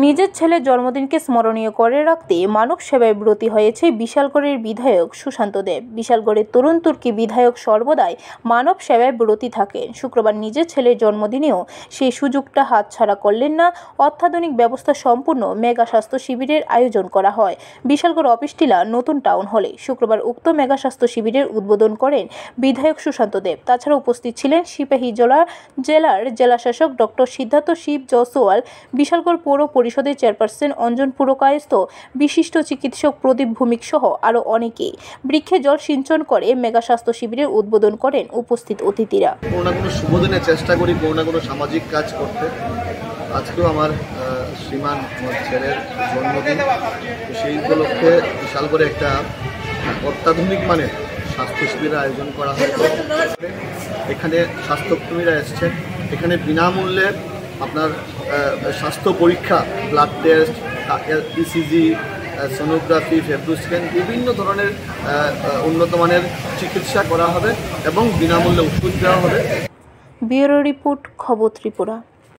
নিজের ছেলের জন্মদিনকে স্মরণীয় করে রাখতে মানব সেবায় ব্রতী হয়েছে বিশালগড়ের বিধায়ক সুশান্ত দেব। বিশালগড়ের তরুণ তুর্কি বিধায়ক সর্বদাই মানব সেবায় ব্রতী থাকেন। শুক্রবার নিজের ছেলের জন্মদিনেও সেই সুযোগটা হাতছাড়া করলেন না। অত্যাধুনিক ব্যবস্থা সম্পূর্ণ মেগা স্বাস্থ্য শিবিরের আয়োজন করা হয় বিশালগড় অফিস টিলা নতুন টাউন হলে। শুক্রবার উক্ত মেগা স্বাস্থ্য শিবিরের উদ্বোধন করেন বিধায়ক সুশান্ত দেব। তাছাড়া উপস্থিত ছিলেন সিপাহীজলা জেলার জেলাশাসক ডক্টর সিদ্ধার্থ শিব জয়সওয়াল, বিশালগড় পৌর পরিষদের চেয়ারপারসন অঞ্জন পুরকায়স্থ, বিশিষ্ট চিকিৎসক প্রদীপ ভৌমিক সহ আরও অনেকেই। বৃক্ষে জল সিঞ্চন করে মেগা স্বাস্থ্য শিবিরের উদ্বোধন করেন উপস্থিত অতিথিরা। কোনো না কোনো শুভদিনে চেষ্টা করি কোনো না কোনো সামাজিক কাজ করতে। আজকেও আমার শ্রীমান আমার ছেলের জন্মদিন, সেই উপলক্ষে বিশালগড়ে একটা অত্যাধুনিক মানের স্বাস্থ্য শিবিরের আয়োজন করা হয়। এখানে স্বাস্থ্যকর্মীরা এসছেন, এখানে বিনামূল্যে আপনার স্বাস্থ্য পরীক্ষা, blood test, ECG, sonography, fibro scan, বিভিন্ন ধরনের উন্নত মানের চিকিৎসা করা হবে এবং বিনামূল্যে ওষুধ দেওয়া হবে। ব্যুরো রিপোর্ট, খবর ত্রিপুরা।